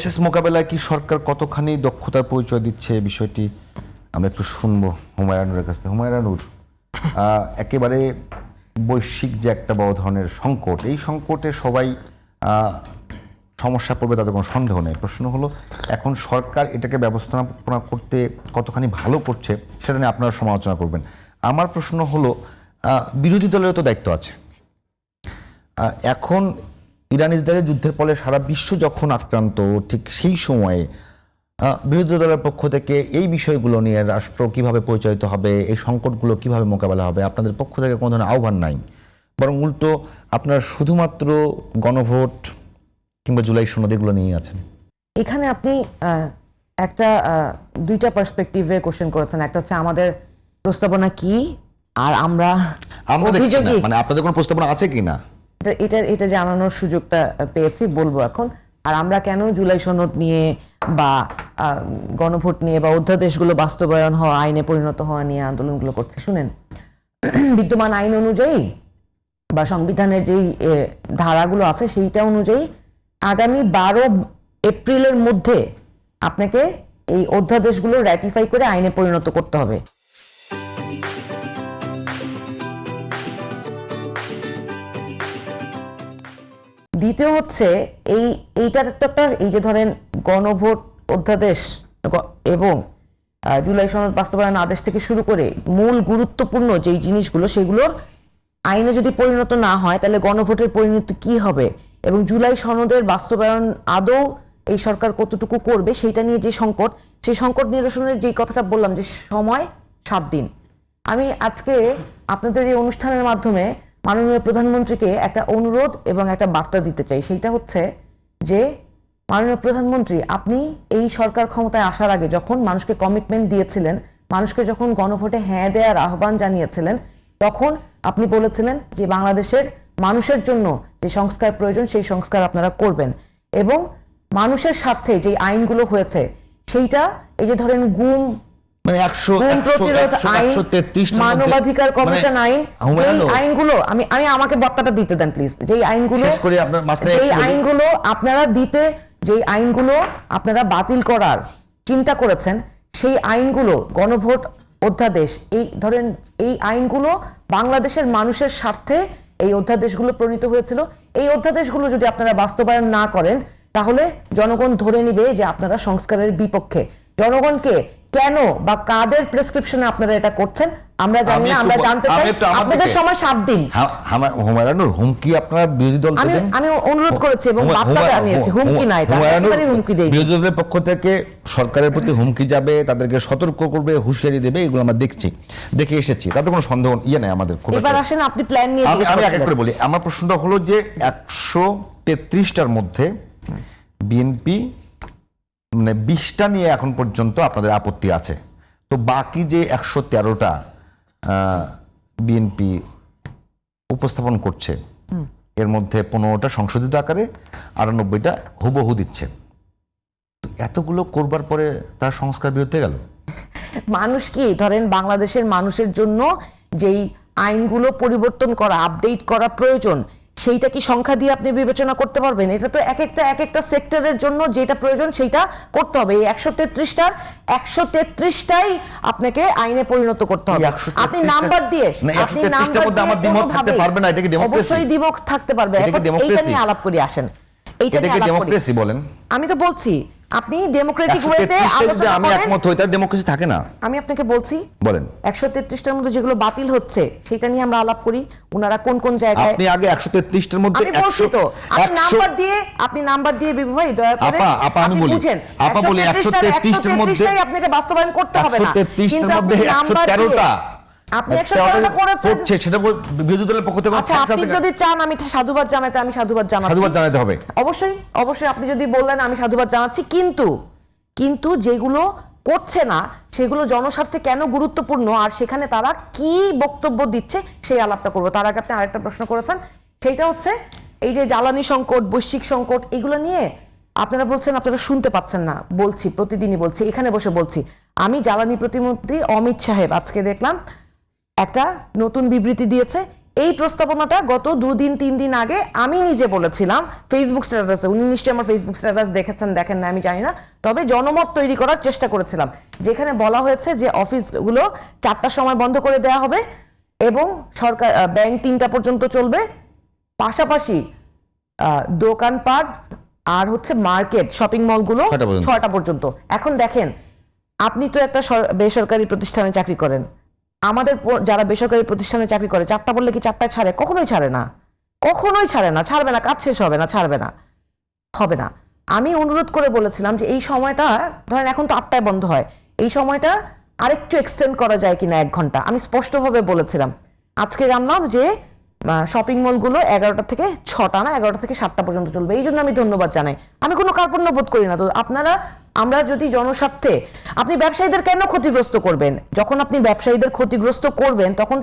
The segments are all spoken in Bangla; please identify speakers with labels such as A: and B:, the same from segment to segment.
A: ক্রাইসিস মোকাবেলায় কি সরকার কতখানি দক্ষতার পরিচয় দিচ্ছে এই বিষয়টি আমরা একটু শুনবো হুমায়ুনের কাছ থেকে। হুমায়ুন, একেবারে বৈশ্বিক যে একটা বড় ধরনের সংকট, এই সংকটে সবাই সমস্যা পড়বে, তাদের কোনো সন্দেহ নেই। প্রশ্ন হলো এখন সরকার এটাকে ব্যবস্থাপনা করতে কতখানি ভালো করছে সেটা নিয়ে আপনারা সমালোচনা করবেন। আমার প্রশ্ন হলো বিরোধী দলেরও তো দায়িত্ব আছে। এখন ইরান ইসরায়েলের যুদ্ধের ফলে সারা বিশ্ব যখন আক্রান্ত, ঠিক সেই সময়ে বিরোধী দলের পক্ষ থেকে এই বিষয়গুলো নিয়ে রাষ্ট্র কিভাবে পরিচালিত হবে, এই সংকটগুলো কিভাবে মোকাবেলা হবে, আপনাদের পক্ষ থেকে কোনো ধরনের আহ্বান নাই, বরং উল্টো আপনারা শুধুমাত্র গণভোট কিংবা জুলাই সনদ এগুলো নিয়ে আছেন।
B: এখানে আপনি একটা দুইটা পার্সপেক্টিভে কোশ্চেন করেছেন। একটা হচ্ছে আমাদের প্রস্তাবনা কি, আর আমরা
A: অভিযোগী, মানে আপনাদের কোনো প্রস্তাবনা আছে কি না
B: এটা জানানোর সুযোগটা পেয়েছি, বলবো এখন। আর আমরা কেন জুলাই সনদ নিয়ে বা গণভোট নিয়ে বা অধ্যাদেশগুলো বাস্তবায়ন হওয়া, আইনে পরিণত হওয়া নিয়ে আন্দোলনগুলো করছি শুনেন। বিদ্যমান আইন অনুযায়ী বা সংবিধানের যেই ধারাগুলো আছে সেইটা অনুযায়ী আগামী 12 এপ্রিলের মধ্যে আপনাকে এই অধ্যাদেশগুলো র্যাটিফাই করে আইনে পরিণত করতে হবে। দ্বিতীয় হচ্ছে এইটার একটা এই যে ধরেন গণভোট অধ্যাদেশ এবং জুলাই সনদ বাস্তবায়ন আদেশ থেকে শুরু করে মূল গুরুত্বপূর্ণ যেই জিনিসগুলো, সেগুলোর আইনে যদি পরিণত না হয় তাহলে গণভোটের পরিণতি কি হবে, এবং জুলাই সনদের বাস্তবায়ন আদৌ এই সরকার কতটুকু করবে সেইটা নিয়ে যে সংকট, সেই সংকট নিরসনের যে কথাটা বললাম যে সময় 7 দিন। আমি আজকে আপনাদের এই অনুষ্ঠানের মাধ্যমে মাননীয় প্রধানমন্ত্রীকে একটা অনুরোধ এবং একটা বার্তা দিতে চাই। সেইটা হচ্ছে যে মাননীয় প্রধানমন্ত্রী, আপনি এই সরকার ক্ষমতায় আসার আগে যখন মানুষকে কমিটমেন্ট দিয়েছিলেন, মানুষকে যখন গণভোটে হ্যাঁ দেওয়ার আহ্বান জানিয়েছিলেন, তখন আপনি বলেছিলেন যে বাংলাদেশের মানুষের জন্য যে সংস্কার প্রয়োজন সেই সংস্কার আপনারা করবেন, এবং মানুষের স্বার্থে যে আইনগুলো হয়েছে সেইটা এই যে ধরেন গুম,
A: মানে
B: মানবাধিকার কমিশন আইন, আইনগুলো আমি আমাকে বার্তাটা দিতে দেন প্লিজ। যেই আইনগুলো আপনারা যেই আইনগুলো আপনারা বাতিল করার চিন্তা করেছেন, সেই আইনগুলো গণভোট অধ্যাদেশ, এই ধরেন এই আইনগুলো বাংলাদেশের মানুষের স্বার্থে এই অধ্যাদেশগুলো প্রণীত হয়েছিল। এই অধ্যাদেশগুলো যদি আপনারা বাস্তবায়ন না করেন তাহলে জনগণ ধরে নিবে যে আপনারা সংস্কারের বিপক্ষে। জনগণকে কেন বা কাদের প্রেসক্রিপশনে আপনারা এটা করছেন আমরা জানি না, আমরা জানতে চাই। আপনাদের সময় 7 দিন।
A: হুমায়ুনুর, হুমকি আপনারা বিরোধী দল দেবেন,
B: আমি অনুরোধ করেছি এবং বার্তা জানিয়েছি, হুমকি না, এটা একেবারেই হুমকি দেই।
A: বিরোধী দলের পক্ষ থেকে সরকারের প্রতি হুমকি যাবে, তাদেরকে সতর্ক করবে, হুঁশিয়ারি দেবে, এগুলো আমরা দেখে এসেছি, তাতে কোনো সন্দেহ নেই আমাদের।
B: এবার আসেন আপনি প্ল্যান নিয়ে।
A: আমি এক এক করে বলি। আমার প্রশ্নটা হলো যে 133টার মধ্যে বিএনপি মানে 20টা নিয়ে এখন পর্যন্ত আপনাদের আপত্তি আছে, তো বাকি যে 113টা বিএনপি উপস্থাপন করছে, এর মধ্যে 15টা সংশোধিত আকারে, 98টা হুবহু দিচ্ছে। তো এতগুলো করবার পরে তার সংস্কার বিরুদ্ধে গেল।
B: মানুষ কি ধরেন বাংলাদেশের মানুষের জন্য যেই আইনগুলো পরিবর্তন করা, আপডেট করা প্রয়োজন, সেইটা কি সংখ্যা দিয়ে আপনি বিবেচনা করতে পারবেন? এটা তো এক একটা সেক্টরের জন্য যেটা প্রয়োজন সেইটা করতে হবে। এই 133টাই আপনাকে আইনে পরিণত করতে হবে। আপনি নাম্বার দিয়ে অবশ্যই দ্বিমত থাকতে পারবে। এইটা নিয়ে আলাপ করি, আসেন এইটা নিয়ে আলাপ করি। আমি তো বলছি আপনি ডেমোক্রেটিক ওয়েতে আলোচনা করেন।
A: আমি একমত হই, তার ডেমোক্রেসি থাকে না।
B: আমি আপনাকে বলছি বলেন 133টার মধ্যে যেগুলো বাতিল হচ্ছে সেটা নিয়ে আমরা আলাপ করি। উনারা কোন কোন জায়গায়,
A: আপনি আগে 133টার মধ্যে
B: আমি বলছি তো, আপনি নাম্বার দিয়ে বিভু ভাই দয়া করে
A: আমি বলি, আপা বলি 133টার মধ্যে
B: আপনাকে বাস্তবায়ন করতে হবে না,
A: 133টার মধ্যে 113টা
B: আপনি 113টা করেছেন
A: সেটা বিরোধী দলের পক্ষ থেকে।
B: আচ্ছা, আপনি যদি চান আমি সাধুবাদ জানাতে, আমি সাধুবাদ
A: জানাতে হবে।
B: অবশ্যই আপনি যদি বললেন আমি সাধুবাদ জানাচ্ছি, কিন্তু যেগুলো করছে না সেগুলো জনস্বার্থে কেন গুরুত্বপূর্ণ আর সেখানে তারা কি বক্তব্য দিচ্ছে সেই আলাপটা করবো। তার আগে আপনি আরেকটা প্রশ্ন করেছেন, সেইটা হচ্ছে এই যে জ্বালানি সংকট, বৈশ্বিক সংকট, এগুলো নিয়ে আপনারা বলছেন আপনারা শুনতে পাচ্ছেন না। বলছি, প্রতিদিনই বলছি, এখানে বসে বলছি। আমি জ্বালানি প্রতিমন্ত্রী অমিত সাহেব আজকে দেখলাম একটা নতুন বিবৃতি দিয়েছে। এই প্রস্তাবনাটা গত 2-3 দিন আগে আমি নিজে বলেছিলাম ফেসবুক স্ট্যাটাসে, উনি নিশ্চয়ই আমার ফেসবুক স্ট্যাটাস দেখেছেন দেখেন না আমি জানি না, তবে জনমত তৈরি করার চেষ্টা করেছিলাম, যেখানে বলা হয়েছে যে অফিসগুলো 4টার সময় বন্ধ করে দেওয়া হবে এবং সরকার ব্যাংক 3টা পর্যন্ত চলবে, পাশাপাশি দোকানপাট আর হচ্ছে মার্কেট শপিং মলগুলো 6টা পর্যন্ত। এখন দেখেন, আপনি তো একটা বেসরকারি প্রতিষ্ঠানে চাকরি করেন, আমাদের যারা বেসরকারি প্রতিষ্ঠানে চাকরি করে 4টা বললে কি 4টায় ছাড়ে? কখনোই ছাড়ে না, কখনোই ছাড়ে না, ছাড়বে না, কাজ শেষ হবে না, ছাড়বে না, হবে না। আমি অনুরোধ করে বলেছিলাম যে এই সময়টা ধরেন এখন তো 8টায় বন্ধ হয়, এই সময়টা আরেকটু এক্সটেন্ড করা যায় কিনা 1 ঘন্টা, আমি স্পষ্টভাবে বলেছিলাম। আজকে জানলাম যে শপিং মলগুলো 11টা থেকে 6টা না 11টা থেকে 7টা পর্যন্ত চলবে, এই জন্য আমি ধন্যবাদ জানাই, আমি কোনো কার্পণ্য বোধ করি না। তো আমরা যদি জনস্বার্থে, আপনি ব্যবসায়ীদের কেন ক্ষতিগ্রস্ত করবেন? যখন আপনি ব্যবসায়ীদের ক্ষতিগ্রস্ত করবেন তখন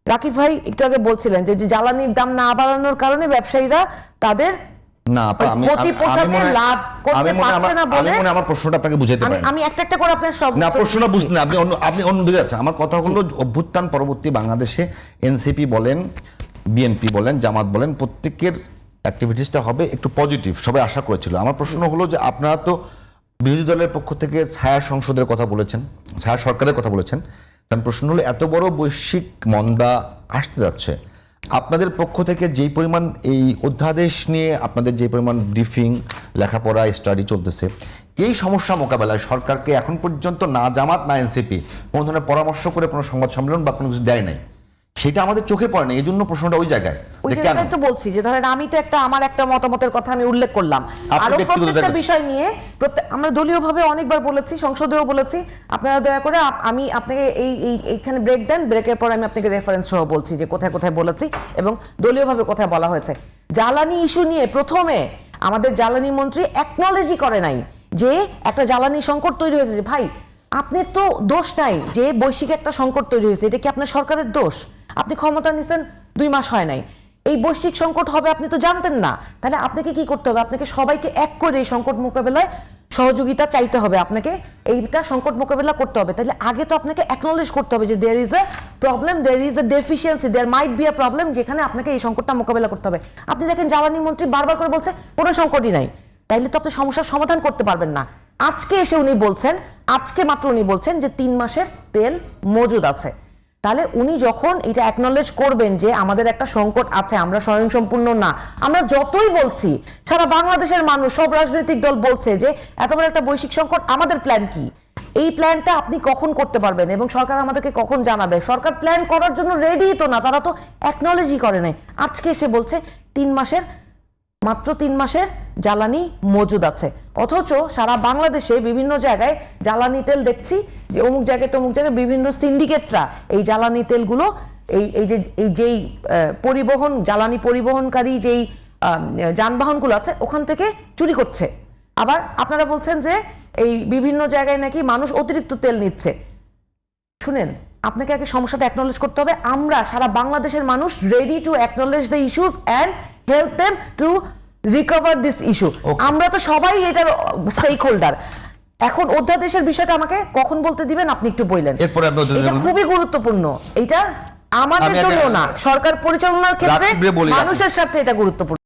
B: রাকিব ভাই একটু আগে বলছিলেন যে জ্বালানির দাম না বাড়ানোর কারণে ব্যবসায়ীরা তাদের
A: না আমার প্রশ্নটা আপনাকে বুঝাইতে পারি,
B: আমি একটা করে আপনার সব
A: না প্রশ্নটা বুঝতে না, আপনি অন্য দিকে যাচ্ছেন। আমার কথা হলো অভ্যুত্থান পরবর্তী বাংলাদেশে এনসিপি বলেন, বিএনপি বলেন, জামাত বলেন, প্রত্যেকের অ্যাক্টিভিটিসটা হবে একটু পজিটিভ, সবাই আশা করেছিল। আমার প্রশ্ন হলো যে আপনারা তো বিরোধী দলের পক্ষ থেকে ছায়া সংসদের কথা বলেছেন, ছায়া সরকারের কথা বলেছেন, তার প্রশ্ন হলো এত বড় বৈশ্বিক মন্দা আসতে যাচ্ছে, আপনাদের পক্ষ থেকে যেই পরিমাণ এই অধ্যাদেশ নিয়ে আপনাদের যে পরিমাণ ব্রিফিং, লেখাপড়া, স্টাডি চলতেছে, এই সমস্যা মোকাবেলায় সরকারকে এখন পর্যন্ত না জামাত না এনসিপি কোনো ধরনের পরামর্শ করে কোনো সংবাদ সম্মেলন বা কোনো কিছু দেয় নাই, সেটা আমাদের চোখে পড়ে না, এই জন্য প্রশ্নটা ওই জায়গায় যে কেন।
B: তো বলছি যে ধরেন আমি তো আমার একটা মতামতের কথা আমি উল্লেখ করলাম, আরো প্রত্যেকটা বিষয় নিয়ে আমরা দলীয়ভাবে অনেকবার বলেছি, সংসদেও বলেছি, আপনারা দয়া করে আমি আপনাকে এইখানে ব্রেক দেন, ব্রেকের পর আমি আপনাকে রেফারেন্স সহ বলছি যে কোথায় কোথায় বলেছি এবং দলীয়ভাবে কোথায় বলা হয়েছে। জ্বালানি ইস্যু নিয়ে প্রথমে আমাদের জ্বালানি মন্ত্রী অ্যাকনলেজই করে নাই যে একটা জ্বালানি সংকট তৈরি হয়েছে। যে ভাই, আপনার তো দোষ নাই যে বৈশ্বিক একটা সংকট তৈরি হয়েছে, এটা কি আপনার সরকারের দোষ? আপনি ক্ষমতা নিছেন 2 মাস হয় নাই, এই বৈশ্বিক সংকট হবে আপনি তো জানতেন না, তাহলে আপনাকে কি করতে হবে? আপনাকে সবাইকে এক করে এই সংকট মোকাবেলায় সহযোগিতা চাইতে হবে, আপনাকে এইটা সংকট মোকাবেলা করতে হবে। তাহলে আগে তো আপনাকে অ্যাকনলেজ করতে হবে যে there is a problem, there is a deficiency, there might be a problem, যেখানে আপনাকে এই সংকটটা মোকাবেলা করতে হবে। আপনি দেখেন জ্বালানি মন্ত্রী বারবার করে বলছে কোনো সংকটই নাই, তাইলে তো আপনি সমস্যার সমাধান করতে পারবেন না। আজকে এসে উনি বলছেন, আজকে মাত্র উনি বলছেন যে 3 মাসের তেল মজুদ আছে। তাহলে উনি যখন এটা অ্যাকনলেজ করবেন যে আমাদের একটা সংকট আছে, আমরা স্বয়ংসম্পূর্ণ না, আমরা যতই বলছি, সারা বাংলাদেশের মানুষ, সব রাজনৈতিক দল বলছে যে এত বড় একটা বৈশ্বিক সংকট, আমাদের প্ল্যান কি? এই প্ল্যানটা আপনি কখন করতে পারবেন এবং সরকার আমাদেরকে কখন জানাবে? সরকার প্ল্যান করার জন্য রেডি তো না, তারা তো অ্যাকনলেজই করে নাই। আজকে এসে বলছে মাত্র 3 মাসের জ্বালানি মজুদ আছে, অথচ সারা বাংলাদেশে বিভিন্ন জায়গায় জ্বালানি তেল দেখছি যে অমুক জায়গায় তমুক জায়গায় বিভিন্ন সিন্ডিকেটরা এই জ্বালানি তেলগুলো যেই পরিবহন, জ্বালানি পরিবহনকারী যেই যানবাহনগুলো আছে ওখান থেকে চুরি করছে। আবার আপনারা বলছেন যে এই বিভিন্ন জায়গায় নাকি মানুষ অতিরিক্ত তেল নিচ্ছে। শুনেন, আপনাকে আগে সমস্যাটা অ্যাকনলেজ করতে হবে। আমরা সারা বাংলাদেশের মানুষ ready to acknowledge the issues and help them to recover this issue. আমরা তো সবাই এটার স্টেক হোল্ডার। এখন অধ্যাদেশের বিষয়টা আমাকে কখন বলতে দিবেন আপনি একটু বললেন, এটা খুবই গুরুত্বপূর্ণ। এটা আমাদের জন্য না, সরকার পরিচালনার ক্ষেত্রে মানুষের সাথে এটা গুরুত্বপূর্ণ।